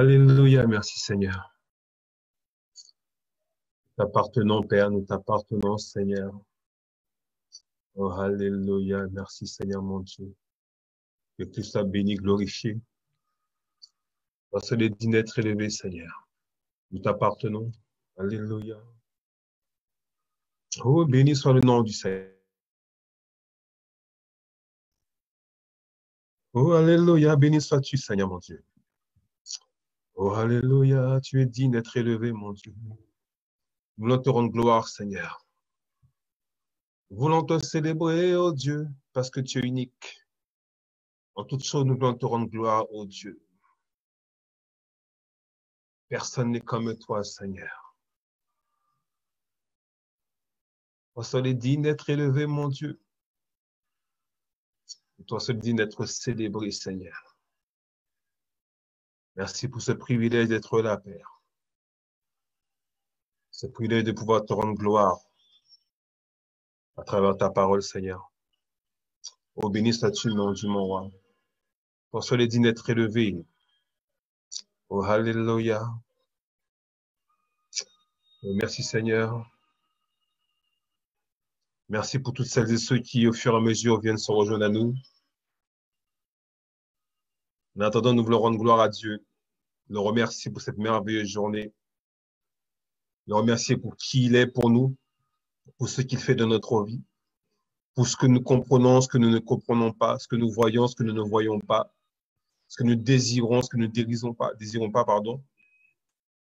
Alléluia, merci Seigneur. Nous t'appartenons, Père, nous t'appartenons, Seigneur. Oh, alléluia, merci Seigneur, mon Dieu. Que tout soit béni, glorifié. Parce que les dîners être élevés, Seigneur. Nous t'appartenons. Alléluia. Oh, béni soit le nom du Seigneur. Oh, alléluia, béni sois-tu, Seigneur, mon Dieu. Oh, alléluia, tu es digne d'être élevé, mon Dieu. Nous voulons te rendre gloire, Seigneur. Nous voulons te célébrer, oh Dieu, parce que tu es unique. En toutes choses, nous voulons te rendre gloire, oh Dieu. Personne n'est comme toi, Seigneur. Toi seul est digne d'être élevé, mon Dieu. Et toi seul est digne d'être célébré, Seigneur. Merci pour ce privilège d'être là, Père. Ce privilège de pouvoir te rendre gloire à travers ta parole, Seigneur. Oh, béni sois-tu le nom du mon roi. Toi seul est digne d'être élevé. Oh, alléluia. Oh, merci, Seigneur. Merci pour toutes celles et ceux qui, au fur et à mesure, viennent se rejoindre à nous. En attendant, nous voulons rendre gloire à Dieu. Le remercier pour cette merveilleuse journée. Le remercier pour qui il est pour nous, pour ce qu'il fait de notre vie, pour ce que nous comprenons, ce que nous ne comprenons pas, ce que nous voyons, ce que nous ne voyons pas, ce que nous désirons, ce que nous ne désirons pas, pardon.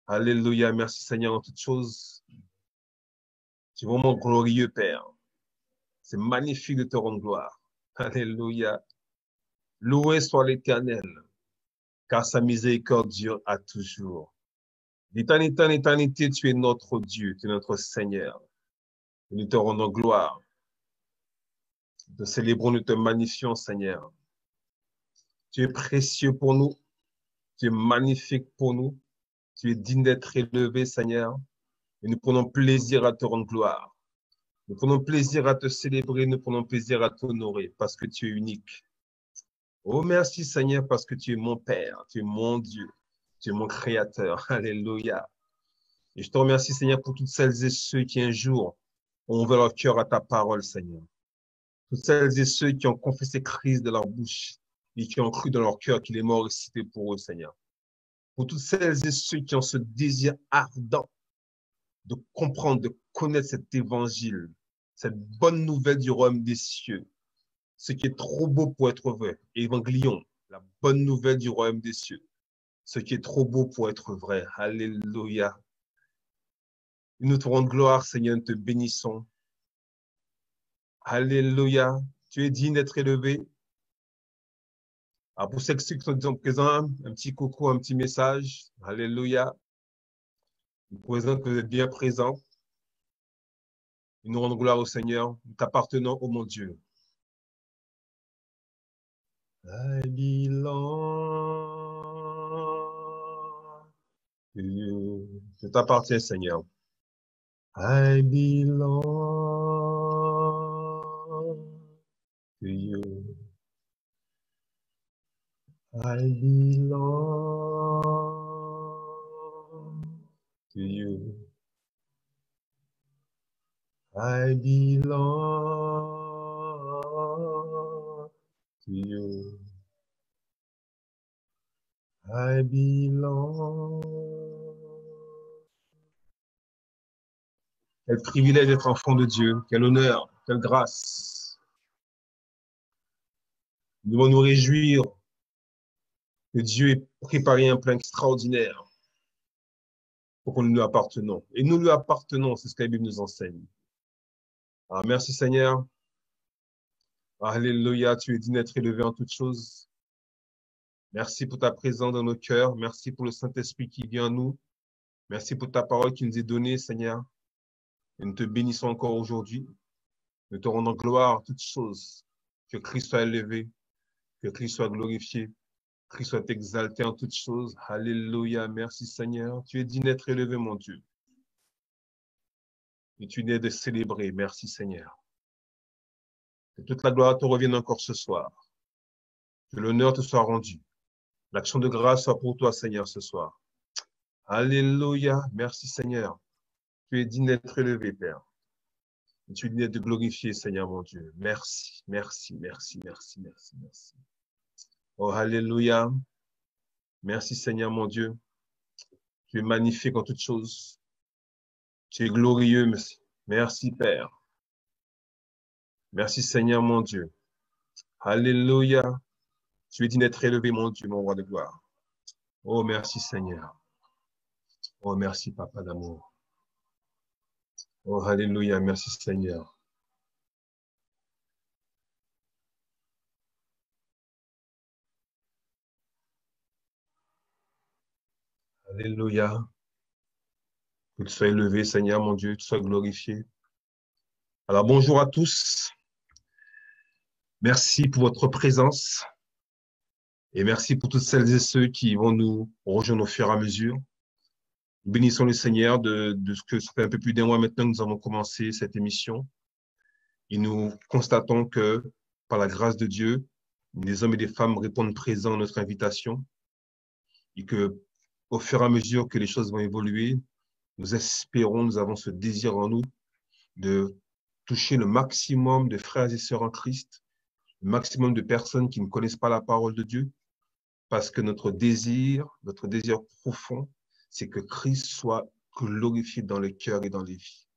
Alléluia, merci Seigneur en toutes choses. C'est vraiment glorieux, Père. C'est magnifique de te rendre gloire. Alléluia. Loué soit l'Éternel, car sa miséricorde dure à toujours. D'éternité en éternité, tu es notre Dieu, tu es notre Seigneur. Et nous te rendons gloire. Nous te célébrons, nous te magnifions, Seigneur. Tu es précieux pour nous. Tu es magnifique pour nous. Tu es digne d'être élevé, Seigneur. Et nous prenons plaisir à te rendre gloire. Nous prenons plaisir à te célébrer. Nous prenons plaisir à t'honorer parce que tu es unique. Oh, merci, Seigneur, parce que tu es mon Père. Tu es mon Dieu. Tu es mon Créateur. Alléluia. Et je te remercie, Seigneur, pour toutes celles et ceux qui un jour ont ouvert leur cœur à ta parole, Seigneur. Toutes celles et ceux qui ont confessé Christ de leur bouche et qui ont cru dans leur cœur qu'il est mort et ressuscité pour eux, Seigneur. Pour toutes celles et ceux qui ont ce désir ardent de comprendre, de connaître cet évangile, cette bonne nouvelle du royaume des cieux, ce qui est trop beau pour être vrai. Évangélion, la bonne nouvelle du royaume des cieux, ce qui est trop beau pour être vrai. Alléluia. Nous te rendons gloire, Seigneur, nous te bénissons. Alléluia. Tu es digne d'être élevé. Alors pour ceux qui sont présents, un petit coucou, un petit message. Alléluia. Nous présentons que vous êtes bien présents. Nous rendons gloire au Seigneur. Nous t'appartenons, ô mon Dieu. I belong to you. Je t'appartiens, Seigneur. I belong to you. I belong to you. I belong to you. I belong. Quel privilège d'être enfant de Dieu, quel honneur, quelle grâce. Nous devons nous réjouir que Dieu ait préparé un plan extraordinaire pour que nous lui appartenons. Et nous lui appartenons, c'est ce que la Bible nous enseigne. Alors, merci Seigneur. Alléluia, tu es digne d'être élevé en toutes choses. Merci pour ta présence dans nos cœurs. Merci pour le Saint-Esprit qui vient à nous. Merci pour ta parole qui nous est donnée, Seigneur. Et nous te bénissons encore aujourd'hui. Nous te rendons gloire en toutes choses. Que Christ soit élevé, que Christ soit glorifié, que Christ soit exalté en toutes choses. Alléluia, merci Seigneur. Tu es digne d'être élevé, mon Dieu. Et tu es digne de célébrer. Merci Seigneur. Que toute la gloire te revienne encore ce soir. Que l'honneur te soit rendu. L'action de grâce soit pour toi, Seigneur, ce soir. Alléluia. Merci, Seigneur. Tu es digne d'être élevé, Père. Tu es digne de glorifier, Seigneur, mon Dieu. Merci, merci, merci, merci, merci, merci. Oh, alléluia. Merci, Seigneur, mon Dieu. Tu es magnifique en toutes choses. Tu es glorieux, merci. Merci, Père. Merci, Seigneur, mon Dieu. Alléluia. Tu es digne d'être élevé, mon Dieu, mon roi de gloire. Oh, merci, Seigneur. Oh, merci, Papa d'amour. Oh, alléluia. Merci, Seigneur. Alléluia. Que tu sois élevé, Seigneur, mon Dieu, que tu sois glorifié. Alors, bonjour à tous. Merci pour votre présence et merci pour toutes celles et ceux qui vont nous rejoindre au fur et à mesure. Nous bénissons le Seigneur de ce que ça fait un peu plus d'un mois maintenant que nous avons commencé cette émission. Et nous constatons que, par la grâce de Dieu, des hommes et des femmes répondent présents à notre invitation et que, au fur et à mesure que les choses vont évoluer, nous espérons, nous avons ce désir en nous de toucher le maximum de frères et sœurs en Christ, le maximum de personnes qui ne connaissent pas la parole de Dieu, parce que notre désir profond, c'est que Christ soit glorifié dans le cœur et dans les vies.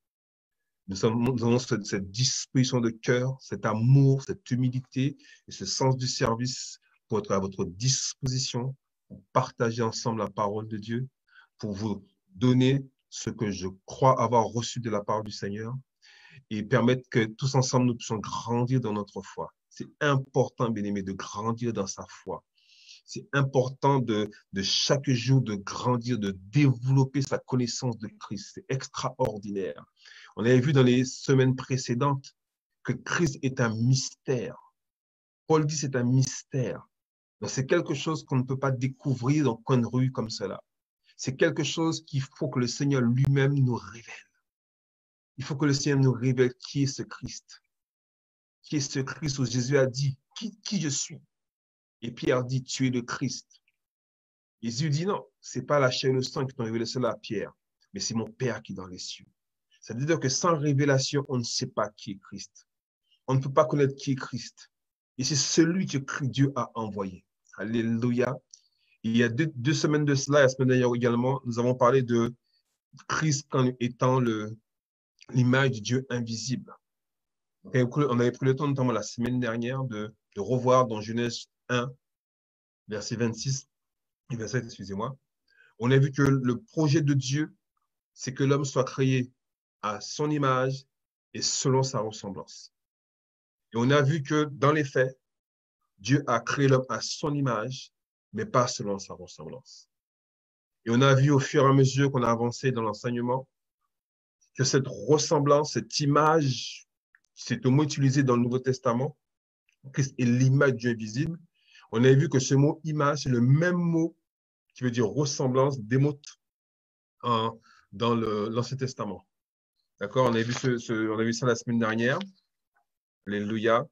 Nous avons cette disposition de cœur, cet amour, cette humilité et ce sens du service pour être à votre disposition, pour partager ensemble la parole de Dieu, pour vous donner ce que je crois avoir reçu de la part du Seigneur et permettre que tous ensemble nous puissions grandir dans notre foi. C'est important, bien-aimé, de grandir dans sa foi. C'est important de chaque jour de grandir, de développer sa connaissance de Christ. C'est extraordinaire. On avait vu dans les semaines précédentes que Christ est un mystère. Paul dit c'est un mystère. Donc c'est quelque chose qu'on ne peut pas découvrir dans un coin de rue comme cela. C'est quelque chose qu'il faut que le Seigneur lui-même nous révèle. Il faut que le Seigneur nous révèle qui est ce Christ. Qui est ce Christ où Jésus a dit qui je suis. Et Pierre dit tu es le Christ. Jésus dit non, c'est pas la chair et le sang qui t'ont révélé cela à Pierre, mais c'est mon Père qui est dans les cieux. C'est-à-dire que sans révélation, on ne sait pas qui est Christ. On ne peut pas connaître qui est Christ. Et c'est celui que Dieu a envoyé. Alléluia. Il y a deux semaines de cela, la semaine dernière également, nous avons parlé de Christ comme étant l'image du Dieu invisible. On avait pris le temps, notamment la semaine dernière, de revoir dans Genèse 1, verset 26 et 27, excusez-moi. On a vu que le projet de Dieu, c'est que l'homme soit créé à son image et selon sa ressemblance. Et on a vu que dans les faits, Dieu a créé l'homme à son image, mais pas selon sa ressemblance. Et on a vu au fur et à mesure qu'on a avancé dans l'enseignement que cette ressemblance, cette image, c'est un mot utilisé dans le Nouveau Testament, Christ est l'image du Dieu invisible. On a vu que ce mot image, c'est le même mot qui veut dire ressemblance, démote dans l'Ancien Testament. D'accord? On a vu ça la semaine dernière. Alléluia.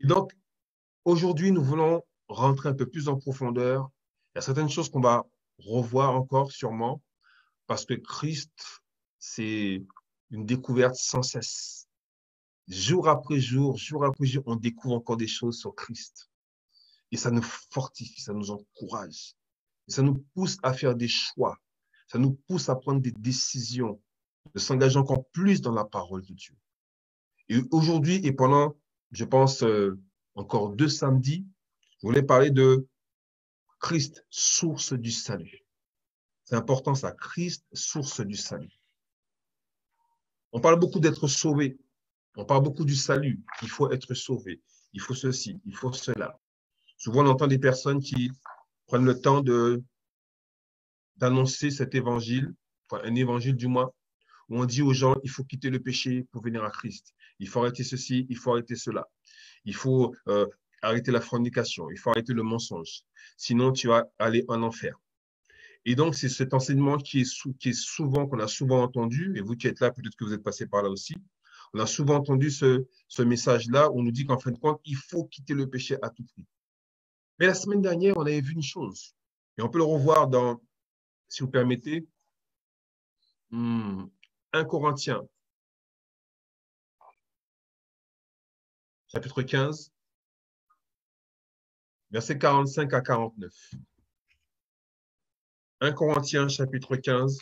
Et donc, aujourd'hui, nous voulons rentrer un peu plus en profondeur. Il y a certaines choses qu'on va revoir encore sûrement, parce que Christ, c'est une découverte sans cesse. Jour après jour, on découvre encore des choses sur Christ. Et ça nous fortifie, ça nous encourage. Et ça nous pousse à faire des choix. Ça nous pousse à prendre des décisions, de s'engager encore plus dans la parole de Dieu. Et aujourd'hui, et pendant, je pense, encore 2 samedis, je voulais parler de Christ, source du salut. C'est important ça, Christ, source du salut. On parle beaucoup d'être sauvé. On parle beaucoup du salut. Il faut être sauvé. Il faut ceci, il faut cela. Souvent, on entend des personnes qui prennent le temps d'annoncer cet évangile, enfin, un évangile du moins, où on dit aux gens, il faut quitter le péché pour venir à Christ. Il faut arrêter ceci, il faut arrêter cela. Il faut arrêter la fornication, il faut arrêter le mensonge. Sinon, tu vas aller en enfer. Et donc, c'est cet enseignement qu'on a souvent entendu, et vous qui êtes là, peut-être que vous êtes passé par là aussi, on a souvent entendu ce message-là où on nous dit qu'en fin de compte, il faut quitter le péché à tout prix. Mais la semaine dernière, on avait vu une chose. Et on peut le revoir dans, si vous permettez, 1 Corinthiens, chapitre 15, versets 45 à 49. 1 Corinthiens, chapitre 15,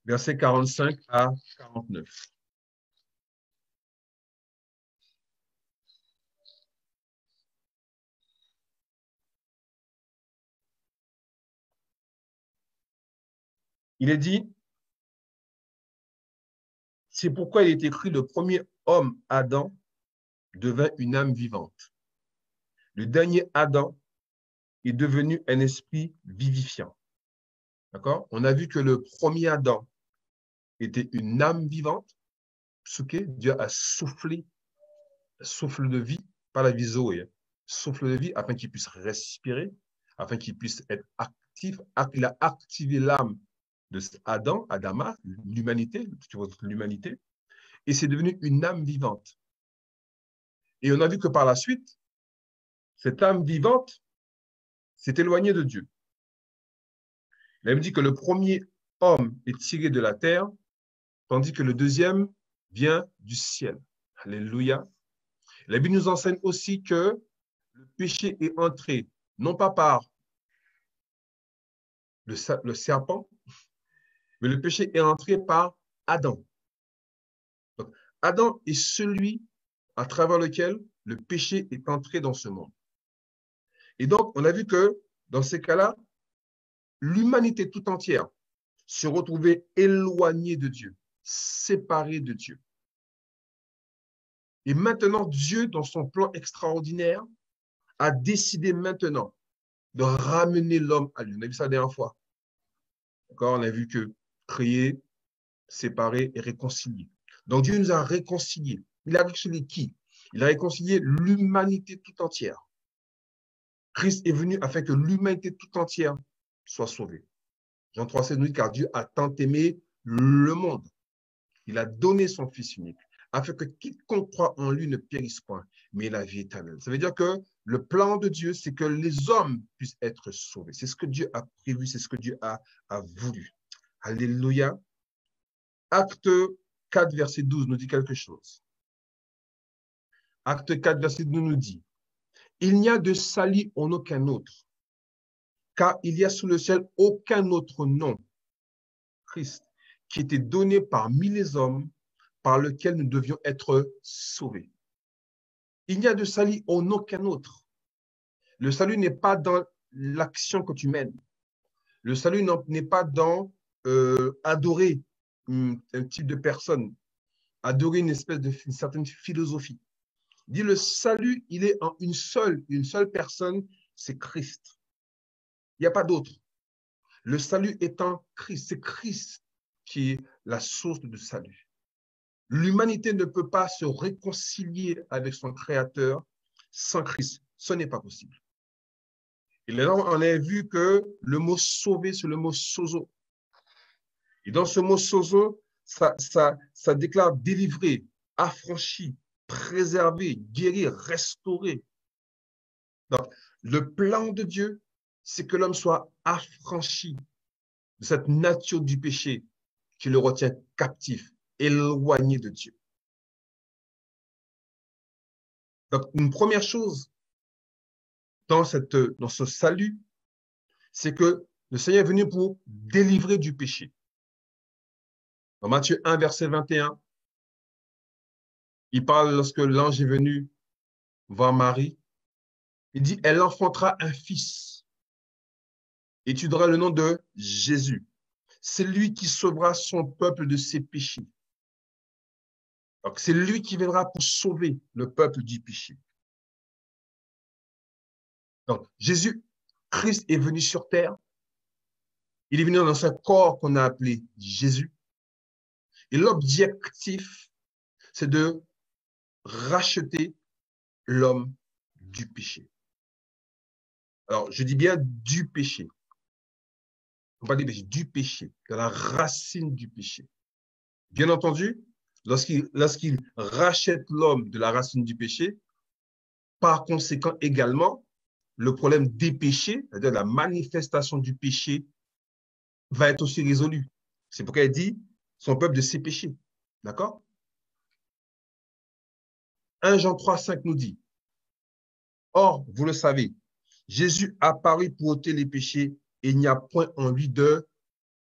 versets 45 à 49. Il est dit, c'est pourquoi il est écrit, le premier homme, Adam, devint une âme vivante. Le dernier Adam est devenu un esprit vivifiant. D'accord? On a vu que le premier Adam était une âme vivante. Dieu a soufflé, souffle de vie, pas la vie Zoé, souffle de vie afin qu'il puisse respirer, afin qu'il puisse être actif. Il a activé l'âme de Adam, Adama, l'humanité, l'humanité, et c'est devenu une âme vivante. Et on a vu que par la suite, cette âme vivante s'est éloignée de Dieu. Il a même dit que le premier homme est tiré de la terre, tandis que le deuxième vient du ciel. Alléluia. La Bible nous enseigne aussi que le péché est entré, non pas par le serpent, mais le péché est entré par Adam. Donc, Adam est celui à travers lequel le péché est entré dans ce monde. Et donc, on a vu que dans ces cas-là, l'humanité tout entière se retrouvait éloignée de Dieu, séparée de Dieu. Et maintenant, Dieu, dans son plan extraordinaire, a décidé maintenant de ramener l'homme à lui. On a vu ça la dernière fois. D'accord? On a vu que créer, séparer et réconcilier. Donc Dieu nous a réconciliés. Il a réconcilié qui? Il a réconcilié l'humanité tout entière. Christ est venu afin que l'humanité tout entière soit sauvée. Jean 3,16 nous dit, car Dieu a tant aimé le monde. Il a donné son Fils unique, afin que quiconque croit en lui ne périsse point, mais la vie éternelle. Ça veut dire que le plan de Dieu, c'est que les hommes puissent être sauvés. C'est ce que Dieu a prévu, c'est ce que Dieu a voulu. Alléluia. Acte 4, verset 12 nous dit quelque chose. Acte 4, verset 12 nous dit, il n'y a de salut en aucun autre, car il y a sous le ciel aucun autre nom, Christ, qui était donné parmi les hommes, par lequel nous devions être sauvés. Il n'y a de salut en aucun autre. Le salut n'est pas dans l'action que tu mènes. Le salut n'est pas dans adorer un type de personne, adorer une certaine philosophie. Il dit le salut, il est en une seule personne, c'est Christ. Il n'y a pas d'autre. Le salut est en Christ. C'est Christ qui est la source de salut. L'humanité ne peut pas se réconcilier avec son Créateur sans Christ. Ce n'est pas possible. Et là, on a vu que le mot sauver, c'est le mot sozo. Et dans ce mot sozo, ça déclare délivrer, affranchi, préserver, guérir, restaurer. Donc, le plan de Dieu, c'est que l'homme soit affranchi de cette nature du péché qui le retient captif, éloigné de Dieu. Donc, une première chose dans ce salut, c'est que le Seigneur est venu pour délivrer du péché. Dans Matthieu 1, verset 21, il parle lorsque l'ange est venu voir Marie. Il dit, elle enfantera un fils. Et tu donneras le nom de Jésus. C'est lui qui sauvera son peuple de ses péchés. Donc, c'est lui qui viendra pour sauver le peuple du péché. Donc, Jésus, Christ est venu sur terre. Il est venu dans un corps qu'on a appelé Jésus. Et l'objectif, c'est de racheter l'homme du péché. Alors, je dis bien du péché. On va dire du péché, de la racine du péché. Bien entendu, lorsqu'il rachète l'homme de la racine du péché, par conséquent également, le problème des péchés, c'est-à-dire la manifestation du péché, va être aussi résolu. C'est pourquoi il dit son peuple de ses péchés. D'accord? 1 Jean 3, 5 nous dit, or, vous le savez, Jésus apparut pour ôter les péchés et il n'y a point en lui de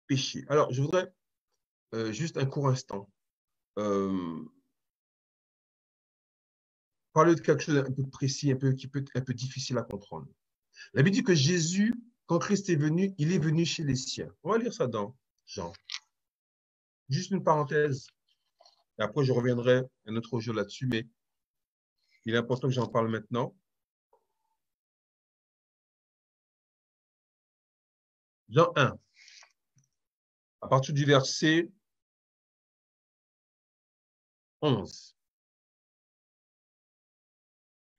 péché. Alors, je voudrais juste un court instant parler de quelque chose un peu précis, qui peut être un peu difficile à comprendre. La Bible dit que Jésus, quand Christ est venu, il est venu chez les siens. On va lire ça dans Jean. Juste une parenthèse. Et après, je reviendrai un autre jour là-dessus, mais il est important que j'en parle maintenant. Jean 1, à partir du verset 11.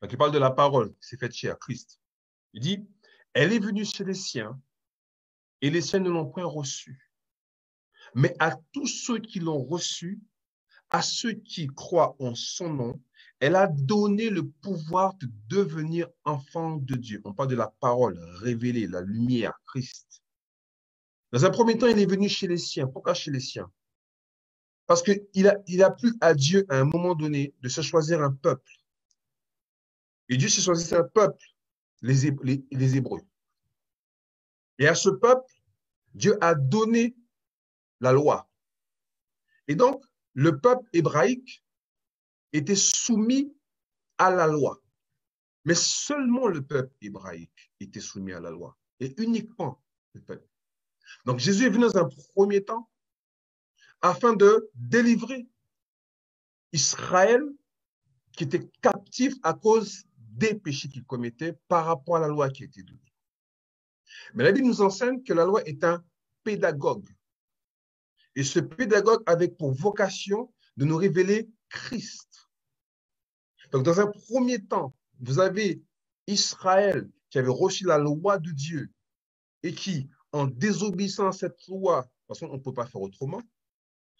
Donc, il parle de la parole qui s'est faite chair, Christ. Il dit, elle est venue chez les siens et les siens ne l'ont point reçue. Mais à tous ceux qui l'ont reçue, à ceux qui croient en son nom, elle a donné le pouvoir de devenir enfants de Dieu. On parle de la parole révélée, la lumière, Christ. Dans un premier temps, il est venu chez les siens. Pourquoi chez les siens? Parce qu'il a plu à Dieu à un moment donné de se choisir un peuple. Et Dieu s'est choisi un peuple, les Hébreux. Et à ce peuple, Dieu a donné la loi. Et donc, le peuple hébraïque était soumis à la loi. Mais seulement le peuple hébraïque était soumis à la loi. Et uniquement le peuple. Donc, Jésus est venu dans un premier temps afin de délivrer Israël qui était captif à cause des péchés qu'il commettait par rapport à la loi qui était donnée. Mais la Bible nous enseigne que la loi est un pédagogue. Et ce pédagogue avait pour vocation de nous révéler Christ. Donc, dans un premier temps, vous avez Israël qui avait reçu la loi de Dieu et qui, en désobéissant à cette loi, parce qu'on ne peut pas faire autrement,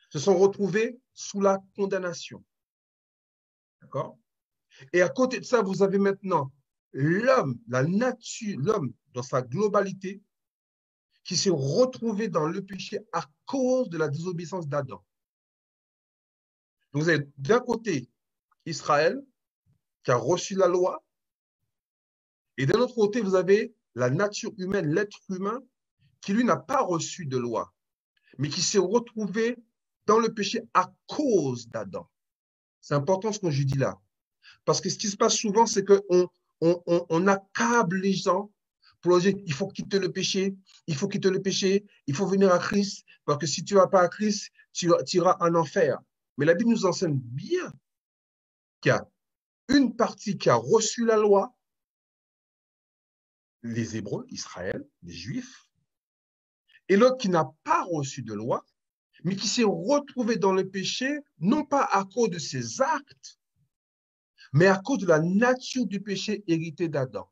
se sont retrouvés sous la condamnation. D'accord? Et à côté de ça, vous avez maintenant l'homme, la nature, l'homme dans sa globalité, qui s'est retrouvé dans le péché à cause de la désobéissance d'Adam. Donc, vous avez d'un côté Israël, qui a reçu la loi, et d'un autre côté, vous avez la nature humaine, l'être humain, qui lui n'a pas reçu de loi, mais qui s'est retrouvé dans le péché à cause d'Adam. C'est important ce que je dis là. Parce que ce qui se passe souvent, c'est qu'on accable les gens pour leur dire il faut quitter le péché, il faut quitter le péché, il faut venir à Christ, parce que si tu ne vas pas à Christ, tu iras en enfer. Mais la Bible nous enseigne bien qu'il y a une partie qui a reçu la loi, les Hébreux, Israël, les Juifs, et l'autre qui n'a pas reçu de loi, mais qui s'est retrouvé dans le péché, non pas à cause de ses actes, mais à cause de la nature du péché hérité d'Adam.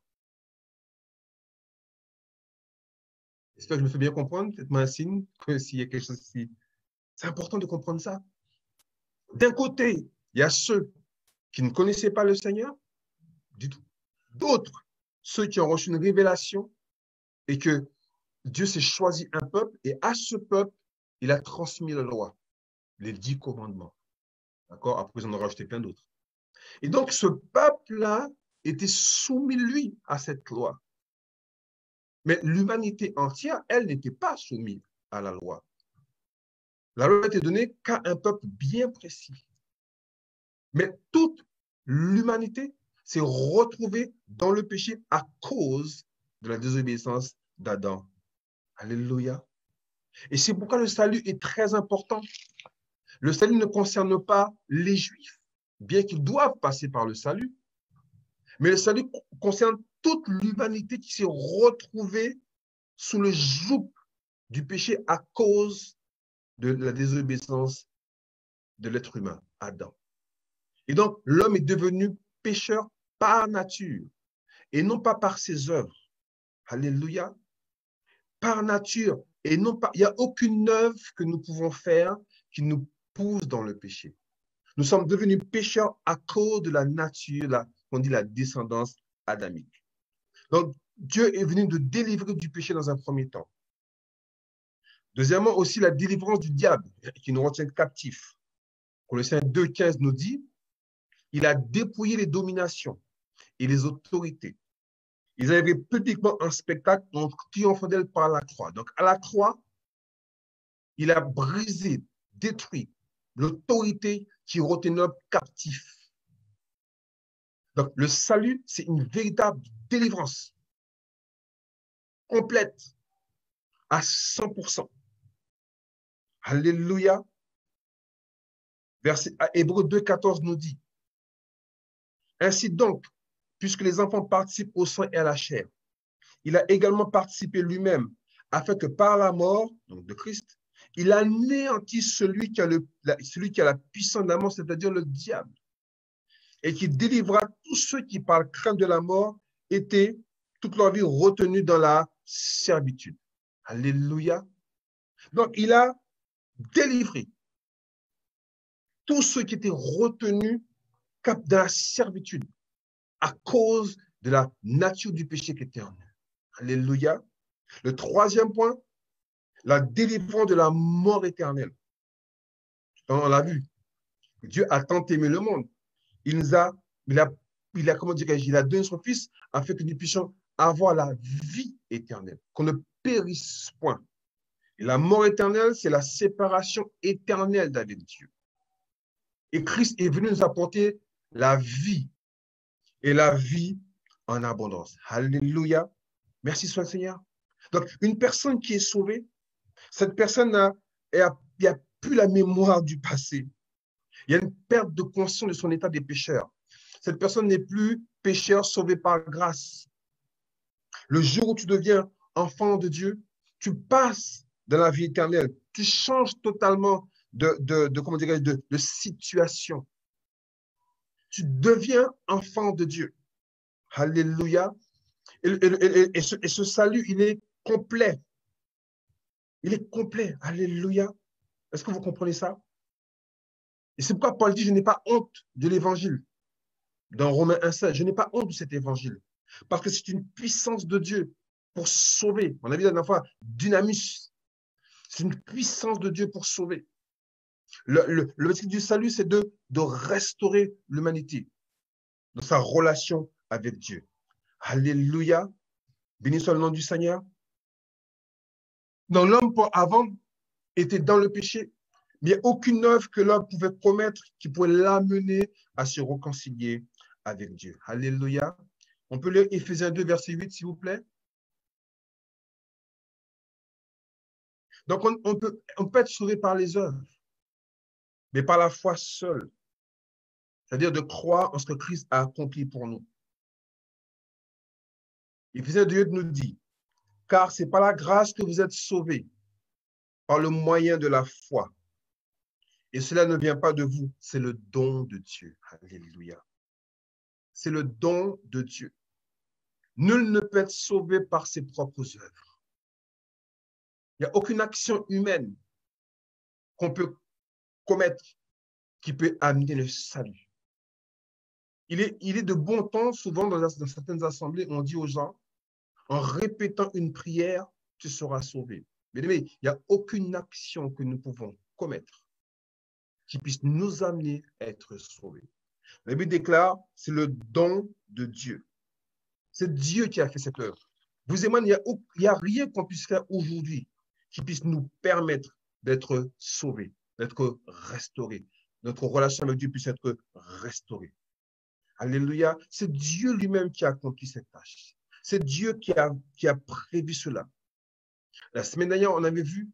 J'espère que je me fais bien comprendre, faites-moi un signe que s'il y a quelque chose ici. C'est important de comprendre ça. D'un côté, il y a ceux qui ne connaissaient pas le Seigneur du tout. D'autres, ceux qui ont reçu une révélation et que Dieu s'est choisi un peuple et à ce peuple, il a transmis la loi, les 10 commandements. D'accord? Après, ils en ont rajouté plein d'autres. Et donc, ce peuple-là était soumis, lui, à cette loi. Mais l'humanité entière, elle n'était pas soumise à la loi. La loi était donnée qu'à un peuple bien précis. Mais toute l'humanité s'est retrouvée dans le péché à cause de la désobéissance d'Adam. Alléluia. Et c'est pourquoi le salut est très important. Le salut ne concerne pas les Juifs, bien qu'ils doivent passer par le salut, mais le salut concerne toute l'humanité qui s'est retrouvée sous le joug du péché à cause de la désobéissance de l'être humain, Adam. Et donc, l'homme est devenu pécheur par nature et non pas par ses œuvres. Alléluia. Par nature et non pas, il n'y a aucune œuvre que nous pouvons faire qui nous pousse dans le péché. Nous sommes devenus pécheurs à cause de la nature, on dit la descendance adamique. Donc, Dieu est venu nous délivrer du péché dans un premier temps. Deuxièmement, aussi la délivrance du diable qui nous retient captifs. Colossiens 2,15 nous dit, il a dépouillé les dominations et les autorités. Ils avaient publiquement un spectacle en triomphant d'elle par la croix. Donc, à la croix, il a brisé, détruit l'autorité qui retenait l'homme captif. Donc, le salut, c'est une véritable délivrance complète à 100%. Alléluia. Verset Hébreux 2,14 nous dit, ainsi donc, puisque les enfants participent au sang et à la chair, il a également participé lui-même, afin que par la mort, donc de Christ, il anéantisse celui qui a la puissance de la mort, c'est-à-dire le diable, et qui délivra tous ceux qui, par crainte de la mort, étaient toute leur vie retenus dans la servitude. Alléluia. Donc, il a délivré tous ceux qui étaient retenus dans la servitude à cause de la nature du péché qui était en eux. Alléluia. Le troisième point, la délivrance de la mort éternelle. On l'a vu. Dieu a tant aimé le monde. Il a donné son Fils afin que nous puissions avoir la vie éternelle, qu'on ne périsse point. Et la mort éternelle, c'est la séparation éternelle d'avec Dieu. Et Christ est venu nous apporter la vie et la vie en abondance. Alléluia. Merci soit le Seigneur. Donc, une personne qui est sauvée, cette personne n'a plus la mémoire du passé. Il y a une perte de conscience de son état des pécheurs. Cette personne n'est plus pécheur sauvé par grâce. Le jour où tu deviens enfant de Dieu, tu passes dans la vie éternelle. Tu changes totalement de situation. Tu deviens enfant de Dieu. Alléluia. Et ce salut, il est complet. Il est complet. Alléluia. Est-ce que vous comprenez ça? Et c'est pourquoi Paul dit, je n'ai pas honte de l'évangile. Dans Romains 1,16, je n'ai pas honte de cet évangile. Parce que c'est une puissance de Dieu pour sauver. On a vu la dernière fois, dynamis. C'est une puissance de Dieu pour sauver. L'objectif du salut, c'est de restaurer l'humanité dans sa relation avec Dieu. Alléluia. Béni soit le nom du Seigneur. Donc l'homme avant était dans le péché, mais il n'y a aucune œuvre que l'homme pouvait commettre qui pouvait l'amener à se réconcilier avec Dieu. Alléluia. On peut lire Éphésiens 2, verset 8, s'il vous plaît. Donc, on peut être sauvé par les œuvres, mais par la foi seule. C'est-à-dire de croire en ce que Christ a accompli pour nous. Éphésiens 2 nous dit, car c'est par la grâce que vous êtes sauvés, par le moyen de la foi. Et cela ne vient pas de vous, c'est le don de Dieu. Alléluia. C'est le don de Dieu. Nul ne peut être sauvé par ses propres œuvres. Il n'y a aucune action humaine qu'on peut commettre qui peut amener le salut. Il est de bon ton, souvent dans certaines assemblées, on dit aux gens, en répétant une prière, tu seras sauvé. Mais il n'y a aucune action que nous pouvons commettre qui puisse nous amener à être sauvés. La Bible déclare, c'est le don de Dieu. C'est Dieu qui a fait cette œuvre. Vous et moi, il n'y a rien qu'on puisse faire aujourd'hui qui puisse nous permettre d'être sauvés, d'être restaurés. Notre relation avec Dieu puisse être restaurée. Alléluia. C'est Dieu lui-même qui a accompli cette tâche. C'est Dieu qui a prévu cela. La semaine dernière, on avait vu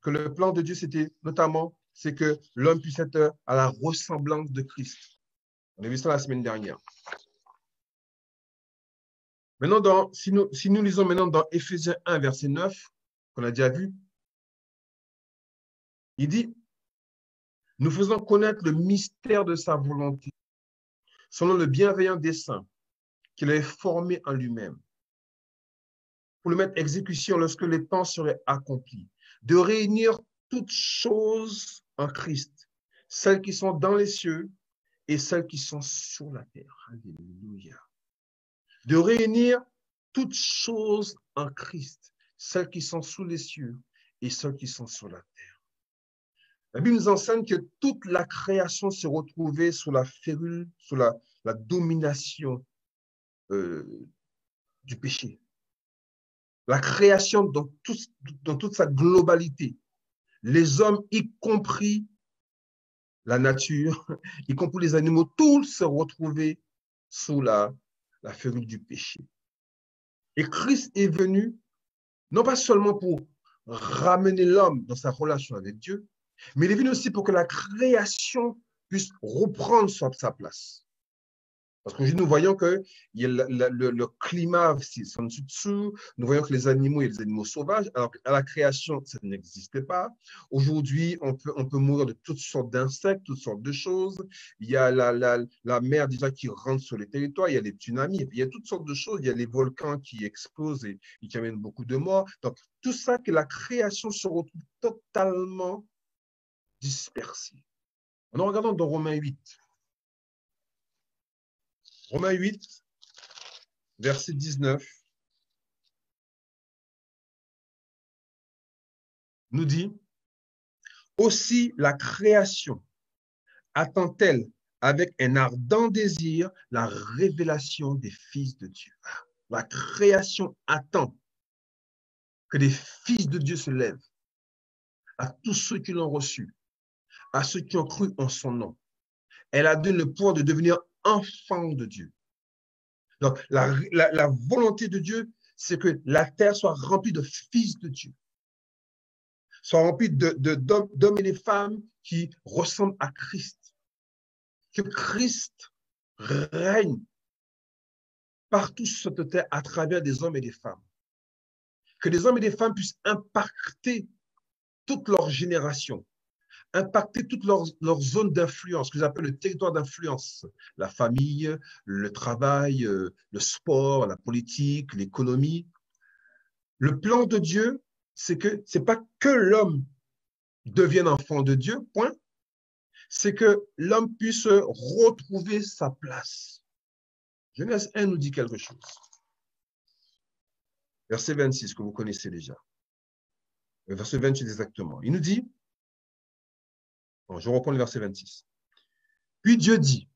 que le plan de Dieu, c'était notamment, c'est que l'homme puisse être à la ressemblance de Christ. On a vu ça la semaine dernière. Maintenant, si nous lisons maintenant dans Éphésiens 1, verset 9, qu'on a déjà vu, il dit, nous faisons connaître le mystère de sa volonté, selon le bienveillant dessein qu'il avait formé en lui-même, pour le mettre à exécution lorsque les temps seraient accomplis, de réunir toutes choses en Christ, celles qui sont dans les cieux et celles qui sont sur la terre. Alléluia. De réunir toutes choses en Christ, celles qui sont sous les cieux et celles qui sont sur la terre. La Bible nous enseigne que toute la création se retrouvait sous la férule, sous la domination du péché. La création dans toute sa globalité, les hommes, y compris la nature, y compris les animaux, tous se retrouvaient sous la férule du péché. Et Christ est venu, non pas seulement pour ramener l'homme dans sa relation avec Dieu, mais il est venu aussi pour que la création puisse reprendre sa place. Parce qu'aujourd'hui, nous voyons que le climat s'en dessous, nous voyons que les animaux, il y a des animaux sauvages, alors qu'à la création, ça n'existait pas. Aujourd'hui, on peut mourir de toutes sortes d'insectes, toutes sortes de choses. Il y a la mer déjà qui rentre sur les territoires, il y a les tsunamis, il y a toutes sortes de choses, il y a les volcans qui explosent et qui amènent beaucoup de morts. Donc, tout ça, que la création se retrouve totalement dispersée. En regardant dans Romains 8. Romains 8, verset 19, nous dit, aussi la création attend-elle avec un ardent désir la révélation des fils de Dieu. La création attend que les fils de Dieu se lèvent à tous ceux qui l'ont reçu, à ceux qui ont cru en son nom. Elle a donné le pouvoir de devenir enfants de Dieu. Donc, la volonté de Dieu, c'est que la terre soit remplie de fils de Dieu, soit remplie d'hommes et de femmes qui ressemblent à Christ. Que Christ règne partout sur cette terre à travers des hommes et des femmes. Que des hommes et des femmes puissent impacter toute leur génération, impacter toute leur zone d'influence, que j'appelle le territoire d'influence, la famille, le travail, le sport, la politique, l'économie. Le plan de Dieu, c'est que c'est pas que l'homme devienne enfant de Dieu, point. C'est que l'homme puisse retrouver sa place. Genèse 1 nous dit quelque chose. Verset 26, que vous connaissez déjà. Verset 28 exactement. Il nous dit, bon, je reprends le verset 26. Puis Dieu dit,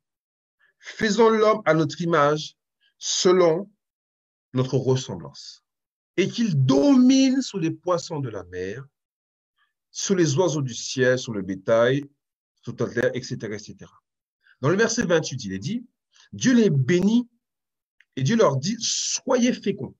faisons l'homme à notre image, selon notre ressemblance, et qu'il domine sur les poissons de la mer, sur les oiseaux du ciel, sur le bétail, sur la terre, etc., etc. Dans le verset 28, il est dit, Dieu les bénit et Dieu leur dit, soyez féconds,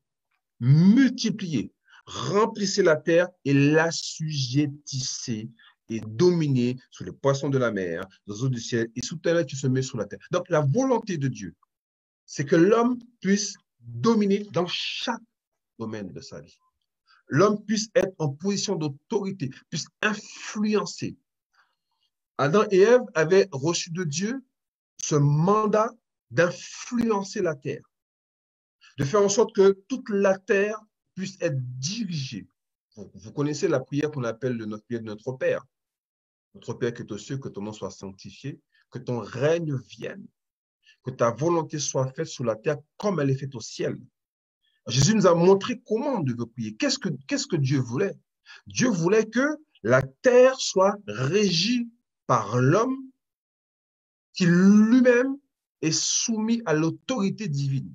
multipliez, remplissez la terre et l'assujettissez et dominez sur les poissons de la mer, les eaux du ciel et sous terre qui se met sur la terre. Donc, la volonté de Dieu, c'est que l'homme puisse dominer dans chaque domaine de sa vie. L'homme puisse être en position d'autorité, puisse influencer. Adam et Ève avaient reçu de Dieu ce mandat d'influencer la terre, de faire en sorte que toute la terre puisse être dirigée. Vous connaissez la prière qu'on appelle notre prière de notre Père. Notre Père qui est aux cieux, que ton nom soit sanctifié, que ton règne vienne, que ta volonté soit faite sur la terre comme elle est faite au ciel. Jésus nous a montré comment on devait prier. Qu'est-ce que Dieu voulait? Dieu voulait que la terre soit régie par l'homme qui lui-même est soumis à l'autorité divine.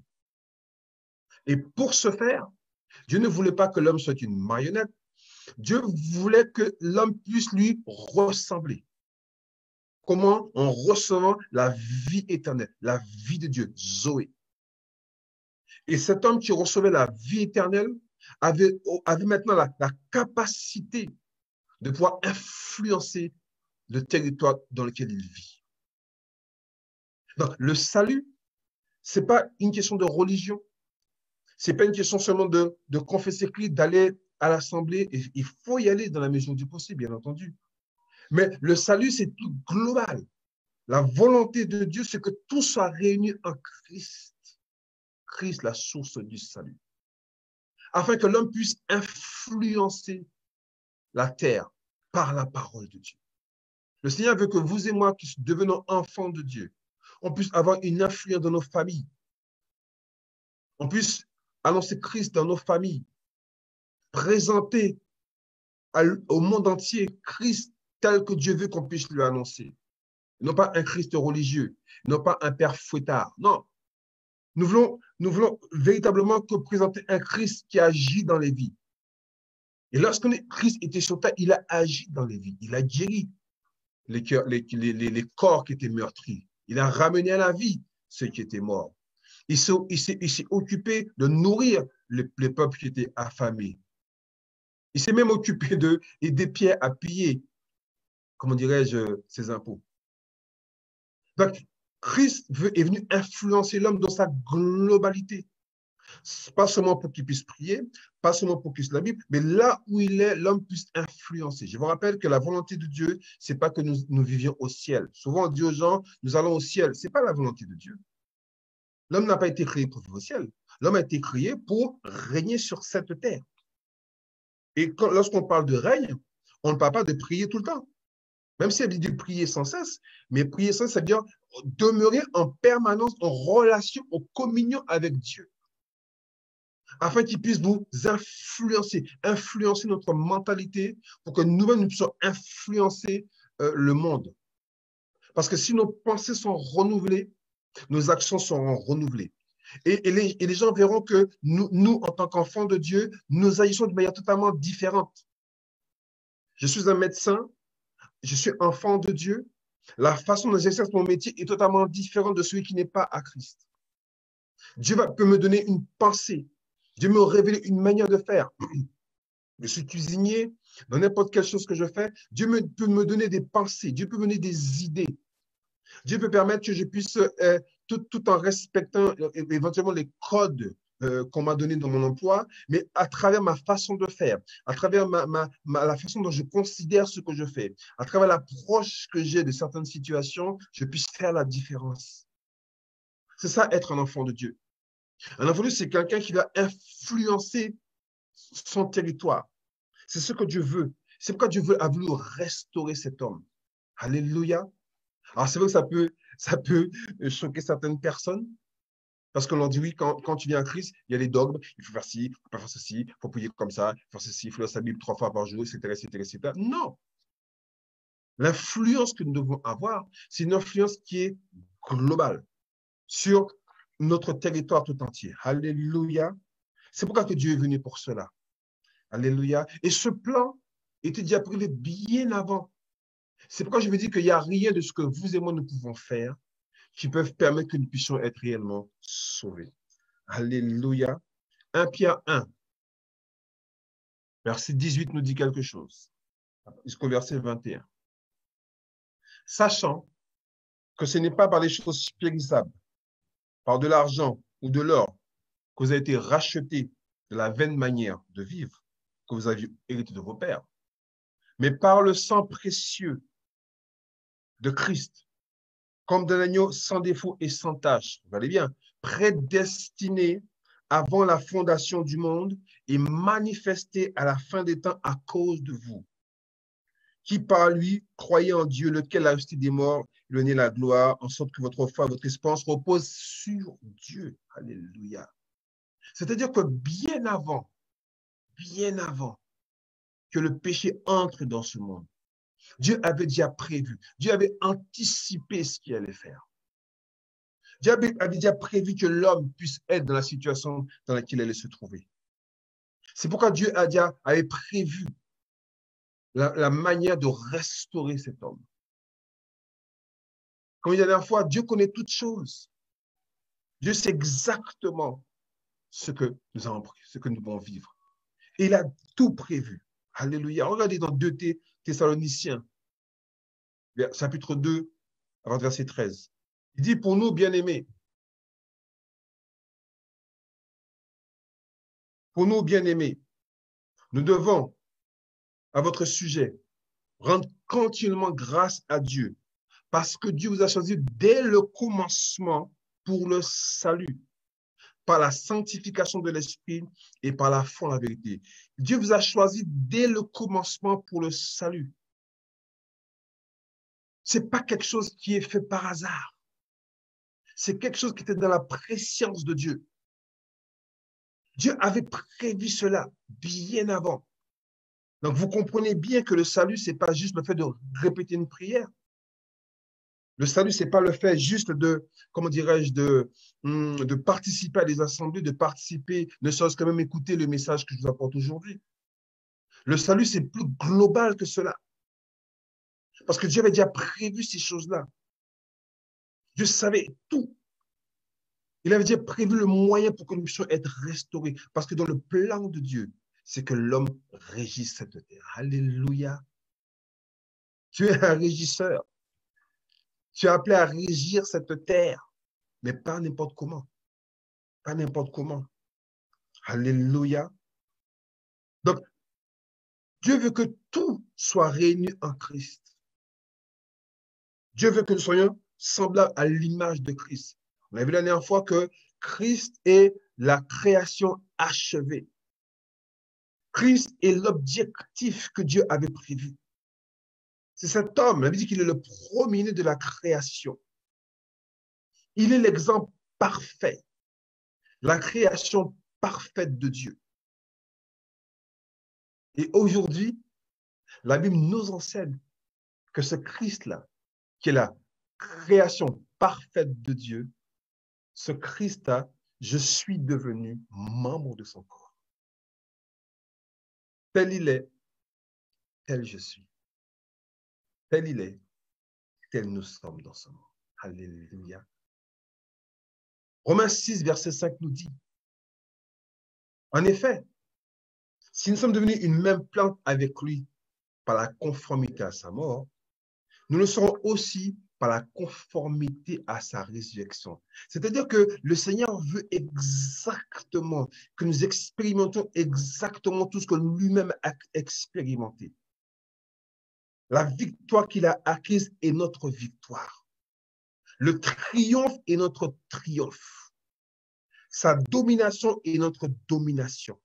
Et pour ce faire, Dieu ne voulait pas que l'homme soit une marionnette. Dieu voulait que l'homme puisse lui ressembler. Comment? En recevant la vie éternelle, la vie de Dieu, Zoé. Et cet homme qui recevait la vie éternelle avait maintenant la capacité de pouvoir influencer le territoire dans lequel il vit. Donc, le salut, ce n'est pas une question de religion. Ce n'est pas une question seulement de confesser Christ, d'aller à l'assemblée. Il faut y aller dans la mesure du possible, bien entendu. Mais le salut, c'est tout global. La volonté de Dieu, c'est que tout soit réuni en Christ. Christ, la source du salut. Afin que l'homme puisse influencer la terre par la parole de Dieu. Le Seigneur veut que vous et moi, qui devenons enfants de Dieu, on puisse avoir une influence dans nos familles. On puisse annoncer Christ dans nos familles, présenter au monde entier Christ tel que Dieu veut qu'on puisse lui annoncer. Non pas un Christ religieux, non pas un père fouettard. Non, nous voulons véritablement que présenter un Christ qui agit dans les vies. Et lorsque Christ était sur terre, il a agi dans les vies. Il a guéri les corps qui étaient meurtris. Il a ramené à la vie ceux qui étaient morts. Il s'est occupé de nourrir les peuples qui étaient affamés. Il s'est même occupé d'aider Pierre à payer, comment dirais-je, ses impôts. Donc, Christ est venu influencer l'homme dans sa globalité. Pas seulement pour qu'il puisse prier, pas seulement pour qu'il puisse la Bible, mais là où il est, l'homme puisse influencer. Je vous rappelle que la volonté de Dieu, c'est pas que nous vivions au ciel. Souvent, on dit aux gens, nous allons au ciel. C'est pas la volonté de Dieu. L'homme n'a pas été créé pour vivre au ciel. L'homme a été créé pour régner sur cette terre. Et lorsqu'on parle de règne, on ne parle pas de prier tout le temps. Même si elle dit de prier sans cesse, mais prier sans cesse, ça veut dire demeurer en permanence en relation, en communion avec Dieu, afin qu'il puisse nous influencer notre mentalité pour que nous-mêmes nous puissions influencer le monde. Parce que si nos pensées sont renouvelées, nos actions seront renouvelées. Et les gens verront que nous, en tant qu'enfants de Dieu, nous agissons de manière totalement différente. Je suis un médecin, je suis enfant de Dieu. La façon dont j'exerce mon métier est totalement différente de celui qui n'est pas à Christ. Dieu peut me donner une pensée. Dieu me révéler une manière de faire. Je suis cuisinier, dans n'importe quelle chose que je fais, Dieu peut me donner des pensées, Dieu peut me donner des idées. Dieu peut permettre que je puisse, tout en respectant éventuellement les codes qu'on m'a donnés dans mon emploi, mais à travers ma façon de faire, à travers la façon dont je considère ce que je fais, à travers l'approche que j'ai de certaines situations, je puisse faire la différence. C'est ça, être un enfant de Dieu. Un enfant de Dieu, c'est quelqu'un qui va influencer son territoire. C'est ce que Dieu veut. C'est pourquoi Dieu a voulu restaurer cet homme. Alléluia. Alors, c'est vrai que ça peut choquer certaines personnes, parce qu'on leur dit, oui, quand tu viens à Christ, il y a les dogmes, il faut faire ci, il ne faut pas faire ceci, il faut prier comme ça, il faut faire ceci, il faut lire sa Bible 3 fois par jour, etc., etc., etc. Non. L'influence que nous devons avoir, c'est une influence qui est globale sur notre territoire tout entier. Alléluia. C'est pourquoi que Dieu est venu pour cela. Alléluia. Et ce plan était déjà prévu bien avant. C'est pourquoi je veux dire qu'il n'y a rien de ce que vous et moi nous pouvons faire qui peuvent permettre que nous puissions être réellement sauvés. Alléluia. 1 Pierre 1, verset 18 nous dit quelque chose. Jusqu'au verset 21. Sachant que ce n'est pas par les choses périssables, par de l'argent ou de l'or, que vous avez été rachetés de la vaine manière de vivre que vous aviez hérité de vos pères, mais par le sang précieux de Christ, comme d'un agneau sans défaut et sans tache, vous allez bien, prédestiné avant la fondation du monde et manifesté à la fin des temps à cause de vous, qui par lui croyez en Dieu, lequel a ressuscité des morts, lui donné la gloire, en sorte que votre foi, votre espérance repose sur Dieu. Alléluia. C'est-à-dire que bien avant que le péché entre dans ce monde, Dieu avait déjà prévu, Dieu avait anticipé ce qu'il allait faire. Dieu avait déjà prévu que l'homme puisse être dans la situation dans laquelle il allait se trouver. C'est pourquoi Dieu avait prévu la manière de restaurer cet homme. Comme la dernière fois, Dieu connaît toutes choses. Dieu sait exactement ce que nous avons pris, ce que nous devons vivre. Et il a tout prévu. Alléluia. Regardez dans 2 Thessaloniciens, chapitre 2, verset 13. Il dit, pour nous, bien-aimés, nous devons, à votre sujet, rendre continuellement grâce à Dieu, parce que Dieu vous a choisi dès le commencement pour le salut, par la sanctification de l'Esprit et par la foi en la vérité. Dieu vous a choisi dès le commencement pour le salut. Ce n'est pas quelque chose qui est fait par hasard. C'est quelque chose qui était dans la préscience de Dieu. Dieu avait prévu cela bien avant. Donc, vous comprenez bien que le salut, ce n'est pas juste le fait de répéter une prière. Le salut, ce n'est pas le fait juste de, comment dirais-je, de participer à des assemblées, de participer, ne serait-ce que même écouter le message que je vous apporte aujourd'hui. Le salut, c'est plus global que cela. Parce que Dieu avait déjà prévu ces choses-là. Dieu savait tout. Il avait déjà prévu le moyen pour que nous puissions être restaurés. Parce que dans le plan de Dieu, c'est que l'homme régisse cette terre. Alléluia. Tu es un régisseur. Tu es appelé à régir cette terre, mais pas n'importe comment. Pas n'importe comment. Alléluia. Donc, Dieu veut que tout soit réuni en Christ. Dieu veut que nous soyons semblables à l'image de Christ. On a vu la dernière fois que Christ est la création achevée. Christ est l'objectif que Dieu avait prévu. C'est cet homme, la Bible dit qu'il est le premier-né de la création. Il est l'exemple parfait, la création parfaite de Dieu. Et aujourd'hui, la Bible nous enseigne que ce Christ-là, qui est la création parfaite de Dieu, ce Christ-là, je suis devenu membre de son corps. Tel il est, tel je suis. Tel il est, tel nous sommes dans ce monde. Alléluia. Romains 6, verset 5 nous dit, en effet, si nous sommes devenus une même plante avec lui par la conformité à sa mort, nous le serons aussi par la conformité à sa résurrection. C'est-à-dire que le Seigneur veut exactement que nous expérimentions exactement tout ce que lui-même a expérimenté. La victoire qu'il a acquise est notre victoire. Le triomphe est notre triomphe. Sa domination est notre domination.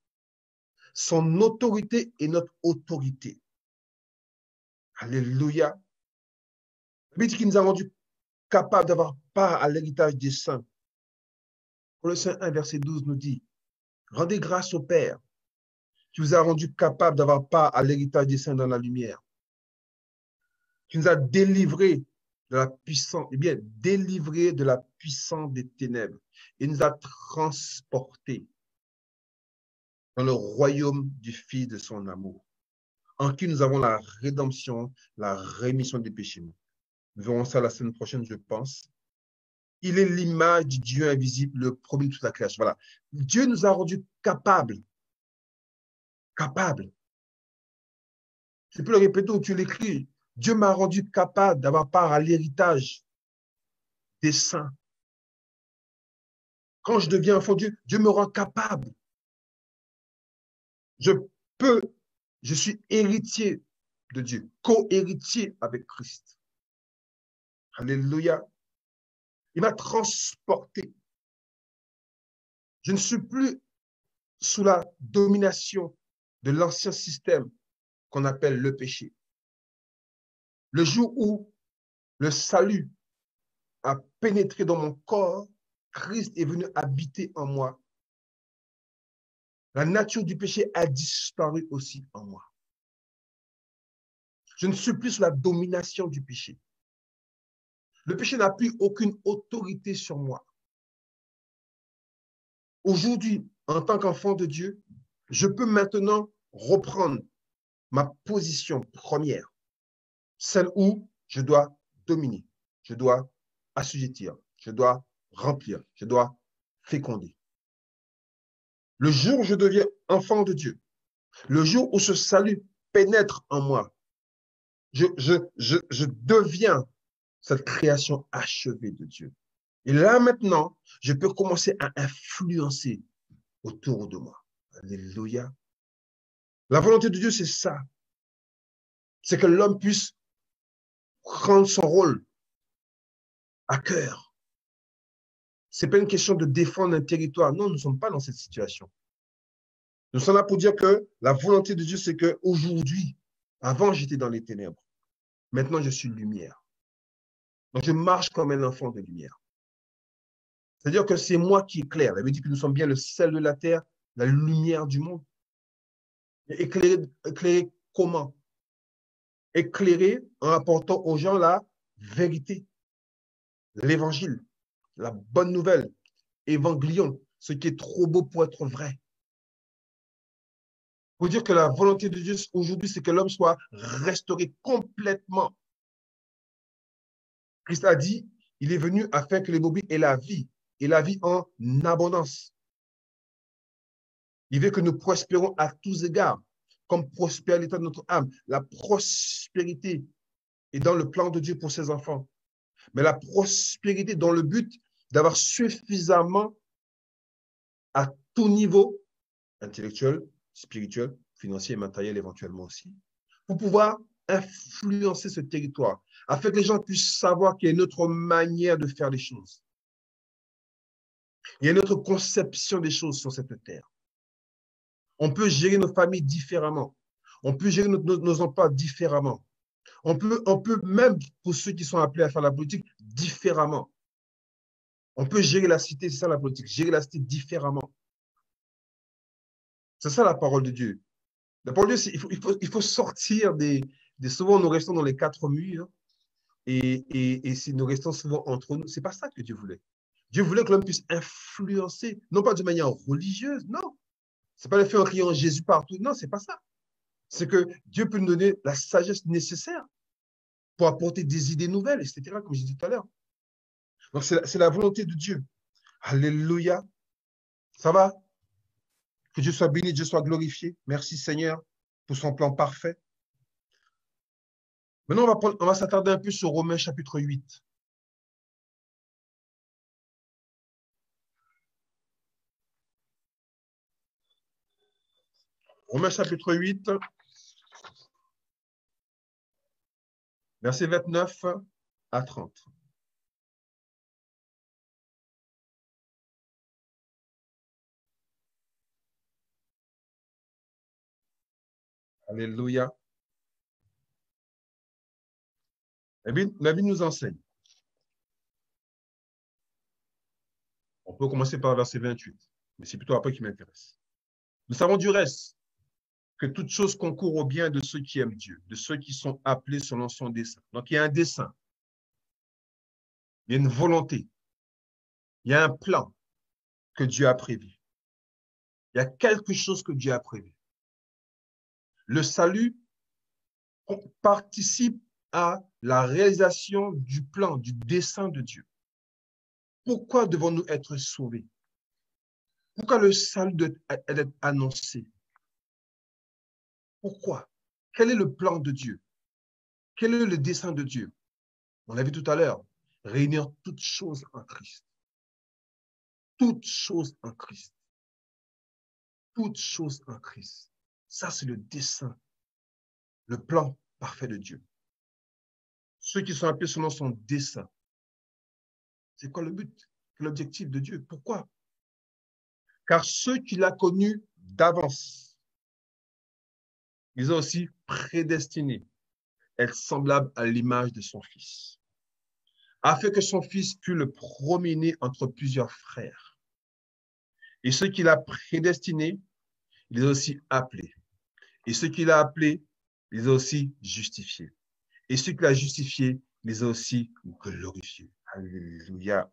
Son autorité est notre autorité. Alléluia. La Bible dit qu'il nous a rendus capables d'avoir part à l'héritage des saints. Colossiens 1, verset 12 nous dit, rendez grâce au Père qui vous a rendu capable d'avoir part à l'héritage des saints dans la lumière, qui nous a délivrés de la puissance, délivrés de la puissance des ténèbres et nous a transportés dans le royaume du Fils de son amour, en qui nous avons la rédemption, la rémission des péchés. Nous verrons ça la semaine prochaine, je pense. Il est l'image du Dieu invisible, le premier de toute la création. Voilà. Dieu nous a rendus capables. Tu peux le répéter ou tu l'écris. Dieu m'a rendu capable d'avoir part à l'héritage des saints. Quand je deviens enfant de Dieu, Dieu me rend capable. Je suis héritier de Dieu, co-héritier avec Christ. Alléluia. Il m'a transporté. Je ne suis plus sous la domination de l'ancien système qu'on appelle le péché. Le jour où le salut a pénétré dans mon corps, Christ est venu habiter en moi. La nature du péché a disparu aussi en moi. Je ne suis plus sous la domination du péché. Le péché n'a plus aucune autorité sur moi. Aujourd'hui, en tant qu'enfant de Dieu, je peux maintenant reprendre ma position première, celle où je dois dominer, je dois assujettir, je dois remplir, je dois féconder. Le jour où je deviens enfant de Dieu, le jour où ce salut pénètre en moi, je deviens cette création achevée de Dieu. Et là maintenant, je peux commencer à influencer autour de moi. Alléluia. La volonté de Dieu, c'est ça. C'est que l'homme puisse prendre son rôle à cœur. Ce n'est pas une question de défendre un territoire. Non, nous ne sommes pas dans cette situation. Nous sommes là pour dire que la volonté de Dieu, c'est qu'aujourd'hui, avant j'étais dans les ténèbres, maintenant je suis lumière. Donc je marche comme un enfant de lumière. C'est-à-dire que c'est moi qui éclaire. La Bible dit que nous sommes bien le sel de la terre la lumière du monde. Éclairer comment? Éclairer en apportant aux gens la vérité, l'évangile, la bonne nouvelle, évangélion, ce qui est trop beau pour être vrai. Pour dire que la volonté de Dieu aujourd'hui, c'est que l'homme soit restauré complètement. Christ a dit, il est venu afin que les brebis aient la vie, et la vie en abondance. Il veut que nous prospérons à tous égards, comme prospère l'état de notre âme. La prospérité est dans le plan de Dieu pour ses enfants. Mais la prospérité dans le but d'avoir suffisamment à tout niveau, intellectuel, spirituel, financier et matériel éventuellement aussi, pour pouvoir influencer ce territoire, afin que les gens puissent savoir qu'il y a une autre manière de faire les choses. Il y a une autre conception des choses sur cette terre. On peut gérer nos familles différemment. On peut gérer nos emplois différemment. On peut même, pour ceux qui sont appelés à faire la politique, différemment. On peut gérer la cité, c'est ça la politique, gérer la cité différemment. C'est ça la parole de Dieu. La parole de Dieu, il faut sortir souvent nous restons dans les quatre murs et si nous restons souvent entre nous. C'est pas ça que Dieu voulait. Dieu voulait que l'homme puisse influencer, non pas de manière religieuse, non. C'est pas le fait en criant Jésus partout, non, c'est pas ça. C'est que Dieu peut nous donner la sagesse nécessaire pour apporter des idées nouvelles, etc., comme je disais tout à l'heure. Donc, c'est la volonté de Dieu. Alléluia. Ça va? Que Dieu soit béni, Dieu soit glorifié. Merci Seigneur pour son plan parfait. Maintenant, on va s'attarder un peu sur Romains chapitre 8. Romains chapitre 8, versets 29 à 30. Alléluia. La Bible nous enseigne. On peut commencer par le verset 28, mais c'est plutôt après qui m'intéresse. Nous savons du reste que toute chose concourt au bien de ceux qui aiment Dieu, de ceux qui sont appelés selon son dessein. Donc, il y a un dessein, il y a une volonté, il y a un plan que Dieu a prévu. Il y a quelque chose que Dieu a prévu. Le salut participe à la réalisation du plan, du dessein de Dieu. Pourquoi devons-nous être sauvés? Pourquoi le salut doit être annoncé? Pourquoi? Quel est le plan de Dieu? Quel est le dessein de Dieu? On l'a vu tout à l'heure, réunir toutes choses en Christ. Toutes choses en Christ. Toutes choses en Christ. Ça, c'est le dessein, le plan parfait de Dieu. Ceux qui sont appelés selon son dessein. C'est quoi le but? L'objectif de Dieu? Pourquoi? Car ceux qu'il a connus d'avance, ils ont aussi prédestiné être semblable à l'image de son Fils, afin que son Fils pût le promener entre plusieurs frères. Et ceux qu'il a prédestinés, il les a aussi appelés. Et ceux qu'il a appelés, il les a aussi justifiés. Et ceux qu'il a justifiés, il les a aussi glorifiés. Alléluia.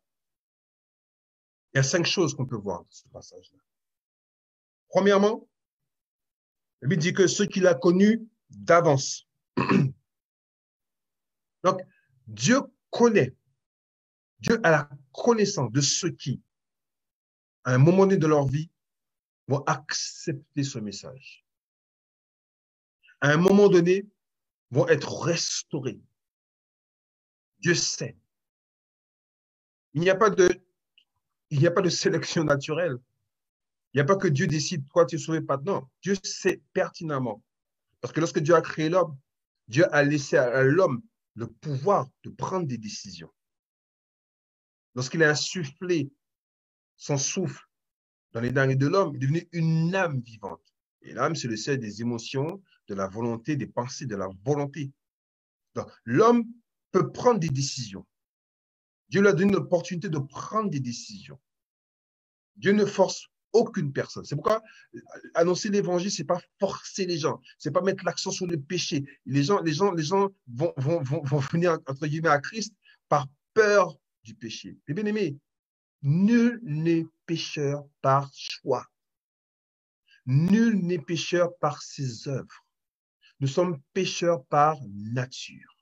Il y a 5 choses qu'on peut voir dans ce passage-là. Premièrement, la Bible dit que ceux qu'il a connus d'avance. Donc, Dieu connaît, Dieu a la connaissance de ceux qui, à un moment donné de leur vie, vont accepter ce message. À un moment donné, vont être restaurés. Dieu sait. Il n'y a pas de sélection naturelle. Il n'y a pas que Dieu décide, toi, tu es sauvé, pas. Non, Dieu sait pertinemment. Parce que lorsque Dieu a créé l'homme, Dieu a laissé à l'homme le pouvoir de prendre des décisions. Lorsqu'il a insufflé son souffle dans les derniers de l'homme, il est devenu une âme vivante. Et l'âme, c'est le siège des émotions, de la volonté, des pensées, de la volonté. Donc, l'homme peut prendre des décisions. Dieu lui a donné l'opportunité de prendre des décisions. Dieu ne force Aucune personne. C'est pourquoi annoncer l'évangile, c'est pas forcer les gens, c'est pas mettre l'accent sur le péché. Les gens vont venir, entre guillemets, à Christ par peur du péché. Mais bien aimé, nul n'est pécheur par choix. Nul n'est pécheur par ses œuvres. Nous sommes pécheurs par nature.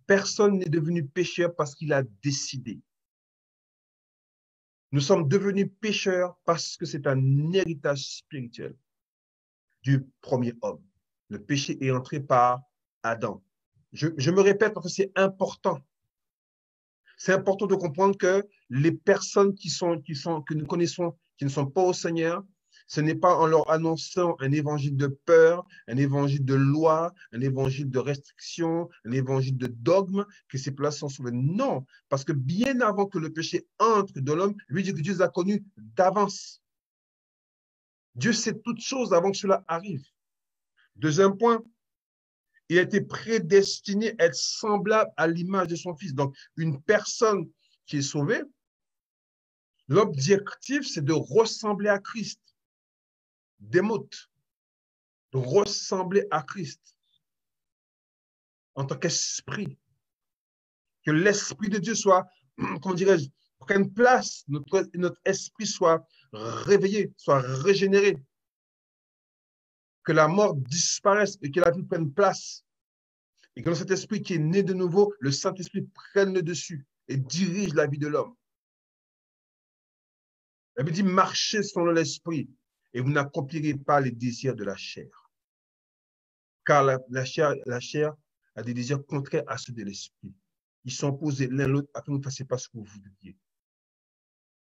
Personne n'est devenu pécheur parce qu'il a décidé. Nous sommes devenus pécheurs parce que c'est un héritage spirituel du premier homme. Le péché est entré par Adam. Je me répète parce que c'est important. C'est important de comprendre que les personnes que nous connaissons, qui ne sont pas au Seigneur, ce n'est pas en leur annonçant un évangile de peur, un évangile de loi, un évangile de restriction, un évangile de dogme que ces places sont sauvées. Non, parce que bien avant que le péché entre dans l'homme, lui dit que Dieu les a connus d'avance. Dieu sait toutes choses avant que cela arrive. Deuxième point, il a été prédestiné à être semblable à l'image de son Fils. Donc, une personne qui est sauvée, l'objectif, c'est de ressembler à Christ. Démote, de ressembler à Christ en tant qu'esprit. Que l'esprit de Dieu soit, comment dirais-je, prenne place, notre esprit soit réveillé, soit régénéré. Que la mort disparaisse et que la vie prenne place. Et que dans cet esprit qui est né de nouveau, le Saint-Esprit prenne le dessus et dirige la vie de l'homme. La Bible dit, marchez selon l'esprit et vous n'accomplirez pas les désirs de la chair. Car la chair a des désirs contraires à ceux de l'esprit. Ils sont opposés l'un l'autre afin que vous ne fassiez pas ce que vous voudriez.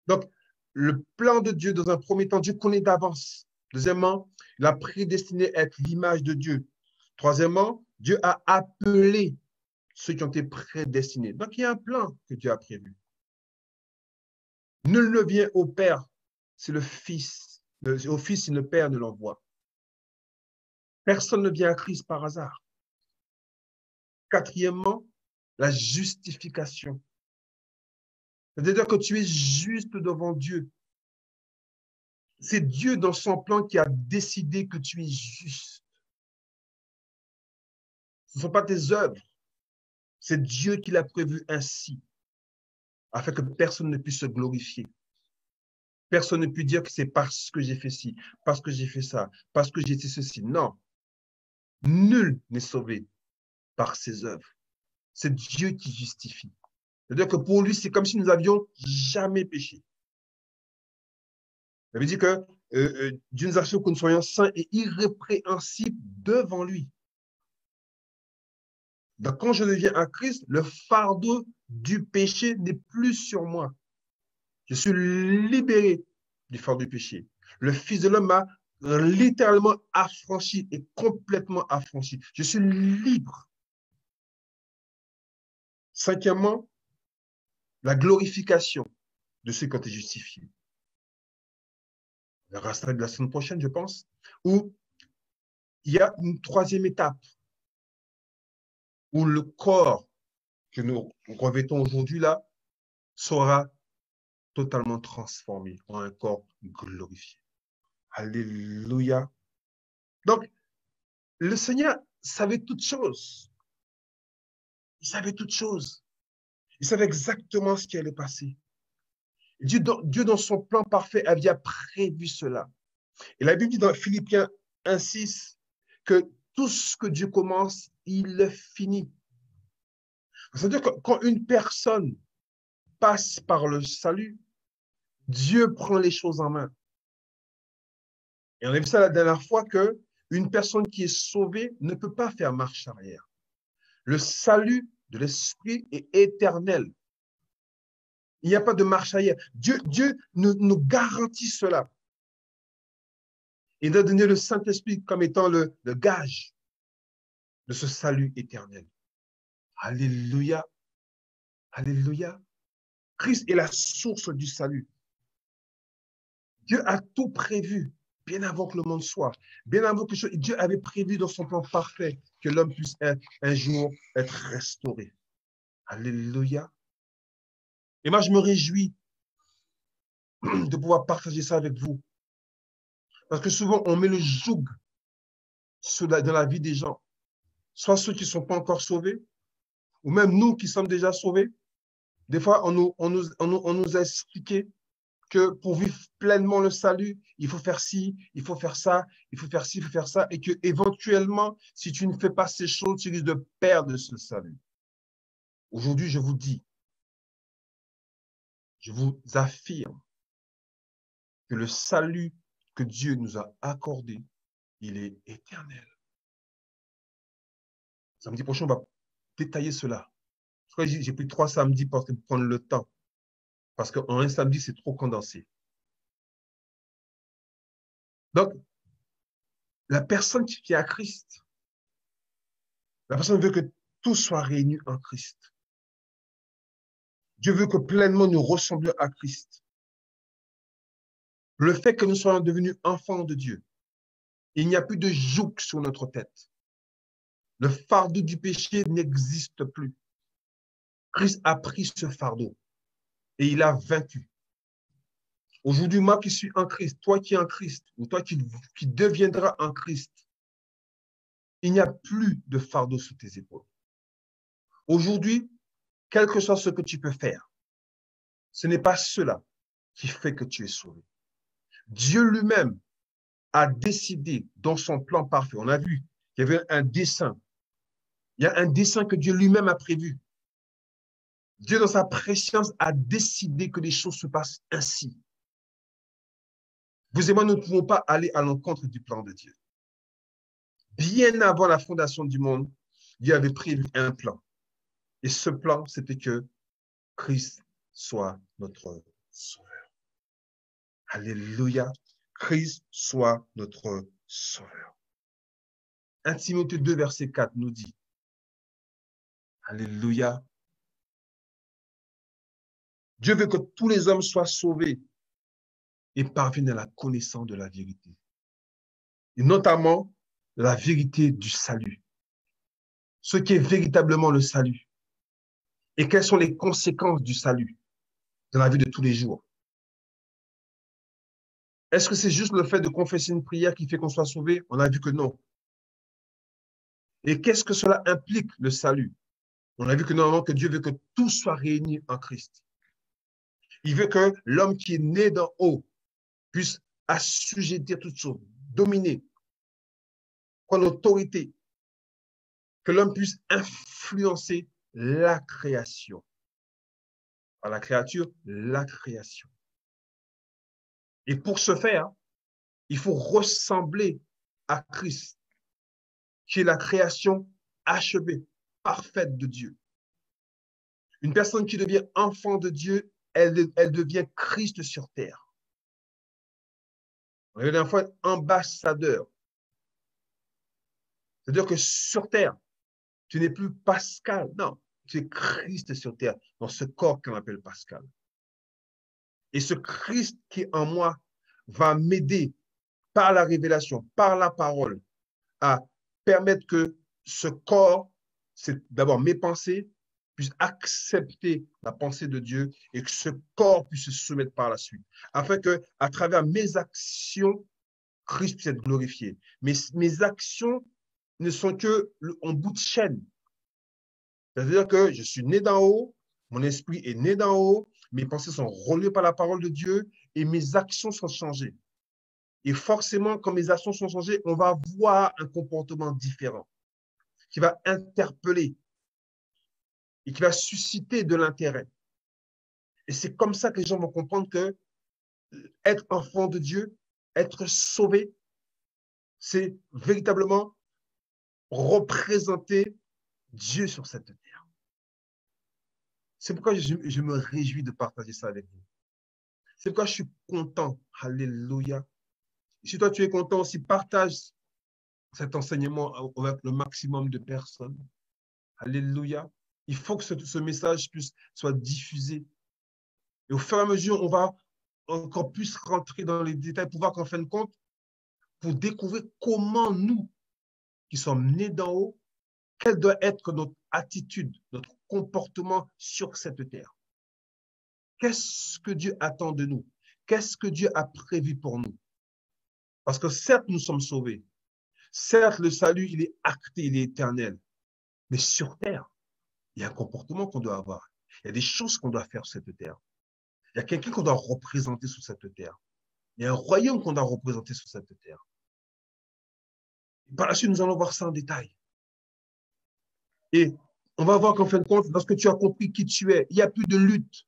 Donc, le plan de Dieu, dans un premier temps, Dieu connaît d'avance. Deuxièmement, il a prédestiné à être l'image de Dieu. Troisièmement, Dieu a appelé ceux qui ont été prédestinés. Donc, il y a un plan que Dieu a prévu. Nul ne vient au Père, c'est le Fils. Au Fils, si le Père ne l'envoie. Personne ne vient à Christ par hasard. Quatrièmement, la justification. C'est-à-dire que tu es juste devant Dieu. C'est Dieu dans son plan qui a décidé que tu es juste. Ce ne sont pas tes œuvres. C'est Dieu qui l'a prévu ainsi, afin que personne ne puisse se glorifier. Personne ne peut dire que c'est parce que j'ai fait ci, parce que j'ai fait ça, parce que j'ai fait ceci. Non. Nul n'est sauvé par ses œuvres. C'est Dieu qui justifie. C'est-à-dire que pour lui, c'est comme si nous avions jamais péché. Ça veut dire que Dieu nous a fait que nous soyons saints et irrépréhensibles devant lui. Donc, quand je deviens un Christ, le fardeau du péché n'est plus sur moi. Je suis libéré du fardeau du péché. Le Fils de l'homme m'a littéralement affranchi et complètement affranchi. Je suis libre. Cinquièmement, la glorification de ceux qui ont été justifiés. On verra ça de la semaine prochaine, je pense, où il y a une troisième étape où le corps que nous revêtons aujourd'hui là sera totalement transformé en un corps glorifié. Alléluia. Donc, le Seigneur savait toutes choses. Il savait toutes choses. Il savait exactement ce qui allait passer. Dieu, dans son plan parfait, avait prévu cela. Et la Bible dit dans Philippiens 1,6 que tout ce que Dieu commence, il le finit. C'est-à-dire que quand une personne passe par le salut, Dieu prend les choses en main. Et on a vu ça la dernière fois qu'une personne qui est sauvée ne peut pas faire marche arrière. Le salut de l'esprit est éternel. Il n'y a pas de marche arrière. Dieu nous garantit cela. Il a donné le Saint-Esprit comme étant le gage de ce salut éternel. Alléluia. Alléluia. Christ est la source du salut. Dieu a tout prévu, bien avant que le monde soit. Bien avant que Dieu avait prévu dans son plan parfait que l'homme puisse un jour être restauré. Alléluia. Et moi, je me réjouis de pouvoir partager ça avec vous. Parce que souvent, on met le joug dans la vie des gens, soit ceux qui ne sont pas encore sauvés, ou même nous qui sommes déjà sauvés. Des fois, on nous a expliqué que pour vivre pleinement le salut, il faut faire ci, il faut faire ça, il faut faire ci, il faut faire ça, et que éventuellement, si tu ne fais pas ces choses, tu risques de perdre ce salut. Aujourd'hui, je vous dis, je vous affirme que le salut que Dieu nous a accordé, il est éternel. Samedi prochain, on va détailler cela. J'ai pris 3 samedis pour prendre le temps. Parce qu'en un samedi, c'est trop condensé. Donc, la personne qui est à Christ, la personne veut que tout soit réuni en Christ. Dieu veut que pleinement nous ressemblions à Christ. Le fait que nous soyons devenus enfants de Dieu, il n'y a plus de joug sur notre tête. Le fardeau du péché n'existe plus. Christ a pris ce fardeau et il a vaincu. Aujourd'hui, moi qui suis en Christ, toi qui es en Christ, ou toi qui deviendras en Christ, il n'y a plus de fardeau sous tes épaules. Aujourd'hui, quel que soit ce que tu peux faire, ce n'est pas cela qui fait que tu es sauvé. Dieu lui-même a décidé dans son plan parfait. On a vu qu'il y avait un dessein. Il y a un dessein que Dieu lui-même a prévu. Dieu, dans sa préscience, a décidé que les choses se passent ainsi. Vous et moi, nous ne pouvons pas aller à l'encontre du plan de Dieu. Bien avant la fondation du monde, Dieu avait prévu un plan. Et ce plan, c'était que Christ soit notre sauveur. Alléluia. Christ soit notre sauveur. 1 Timothée 2, verset 4 nous dit, alléluia. Dieu veut que tous les hommes soient sauvés et parviennent à la connaissance de la vérité. Et notamment la vérité du salut. Ce qui est véritablement le salut. Et quelles sont les conséquences du salut dans la vie de tous les jours. Est-ce que c'est juste le fait de confesser une prière qui fait qu'on soit sauvé? On a vu que non. Et qu'est-ce que cela implique, le salut? On a vu que normalement, que Dieu veut que tout soit réuni en Christ. Il veut que l'homme qui est né d'en haut puisse assujettir toutes choses, dominer, prendre l'autorité, que l'homme puisse influencer la création. Par la créature, la création. Et pour ce faire, il faut ressembler à Christ, qui est la création achevée, parfaite de Dieu. Une personne qui devient enfant de Dieu, elle devient Christ sur terre. On a une fois ambassadeur. C'est-à-dire que sur terre, tu n'es plus Pascal, non, tu es Christ sur terre, dans ce corps qu'on appelle Pascal. Et ce Christ qui est en moi va m'aider par la révélation, par la parole, à permettre que ce corps, c'est d'abord mes pensées, puisse accepter la pensée de Dieu et que ce corps puisse se soumettre par la suite. Afin que, à travers mes actions, Christ puisse être glorifié. Mais mes actions ne sont que en bout de chaîne. C'est-à-dire que je suis né d'en haut, mon esprit est né d'en haut, mes pensées sont relevées par la parole de Dieu et mes actions sont changées. Et forcément, quand mes actions sont changées, on va voir un comportement différent qui va interpeller et qui va susciter de l'intérêt. Et c'est comme ça que les gens vont comprendre que être enfant de Dieu, être sauvé, c'est véritablement représenter Dieu sur cette terre. C'est pourquoi je me réjouis de partager ça avec vous. C'est pourquoi je suis content. Alléluia. Si toi, tu es content aussi, partage cet enseignement avec le maximum de personnes. Alléluia. Il faut que ce message soit diffusé. Et au fur et à mesure, on va encore plus rentrer dans les détails pour voir qu'en fin de compte, pour découvrir comment nous, qui sommes nés d'en haut, quelle doit être notre attitude, notre comportement sur cette terre. Qu'est-ce que Dieu attend de nous? qu'est-ce que Dieu a prévu pour nous? Parce que certes, nous sommes sauvés. Certes, le salut, il est acté, il est éternel. Mais sur terre, il y a un comportement qu'on doit avoir. Il y a des choses qu'on doit faire sur cette terre. Il y a quelqu'un qu'on doit représenter sur cette terre. Il y a un royaume qu'on doit représenter sur cette terre. Par la suite, nous allons voir ça en détail. Et on va voir qu'en fin de compte, lorsque tu as compris qui tu es, il n'y a plus de lutte.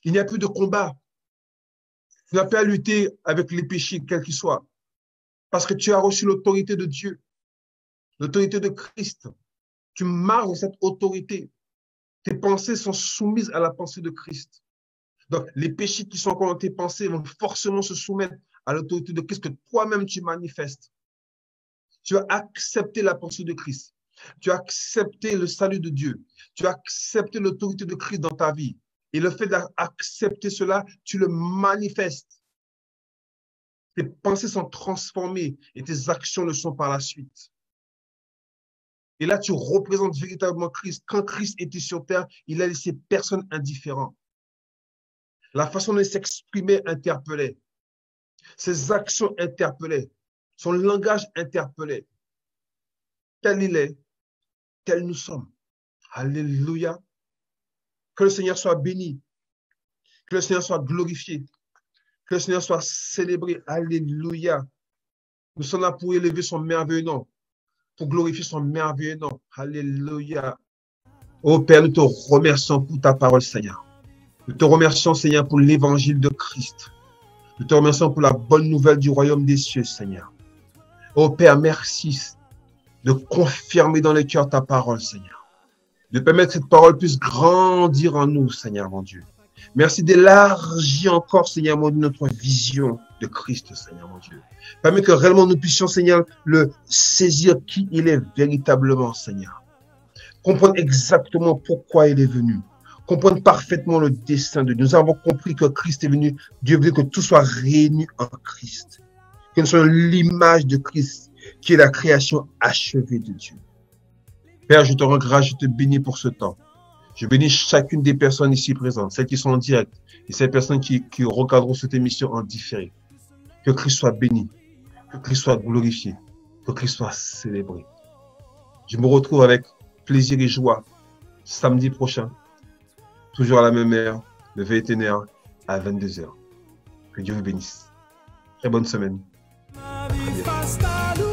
Il n'y a plus de combat. Tu n'as pas à lutter avec les péchés, quels qu'ils soient. Parce que tu as reçu l'autorité de Dieu, l'autorité de Christ. Tu marches dans cette autorité. Tes pensées sont soumises à la pensée de Christ. Donc, les péchés qui sont encore dans tes pensées vont forcément se soumettre à l'autorité de Christ que toi-même tu manifestes. Tu as accepté la pensée de Christ. Tu as accepté le salut de Dieu. Tu as accepté l'autorité de Christ dans ta vie. Et le fait d'accepter cela, tu le manifestes. Tes pensées sont transformées et tes actions le sont par la suite. Et là, tu représentes véritablement Christ. Quand Christ était sur terre, il a laissé personne indifférent. La façon dont il s'exprimait interpellait. Ses actions interpellaient. Son langage interpellait. Tel il est, tel nous sommes. Alléluia. Que le Seigneur soit béni. Que le Seigneur soit glorifié. Que le Seigneur soit célébré. Alléluia. Nous sommes là pour élever son merveilleux nom. Pour glorifier son merveilleux nom. Alléluia. Oh Père, nous te remercions pour ta parole, Seigneur. Nous te remercions, Seigneur, pour l'évangile de Christ. Nous te remercions pour la bonne nouvelle du royaume des cieux, Seigneur. Oh Père, merci de confirmer dans les cœurs ta parole, Seigneur. De permettre que cette parole puisse grandir en nous, Seigneur, mon Dieu. Merci d'élargir encore, Seigneur, mon Dieu, notre vision de Christ, Seigneur, mon Dieu. Permets que réellement nous puissions, Seigneur, le saisir qui il est véritablement, Seigneur. Comprendre exactement pourquoi il est venu. Comprendre parfaitement le dessein de Dieu. Nous avons compris que Christ est venu. Dieu veut que tout soit réuni en Christ. Que nous soyons l'image de Christ, qui est la création achevée de Dieu. Père, je te rends grâce, je te bénis pour ce temps. Je bénis chacune des personnes ici présentes, celles qui sont en direct, et ces personnes qui regarderont cette émission en différé. Que Christ soit béni, que Christ soit glorifié, que Christ soit célébré. Je me retrouve avec plaisir et joie samedi prochain, toujours à la même heure, le veille ténèbres à 22h. Que Dieu vous bénisse. Très bonne semaine. À bientôt.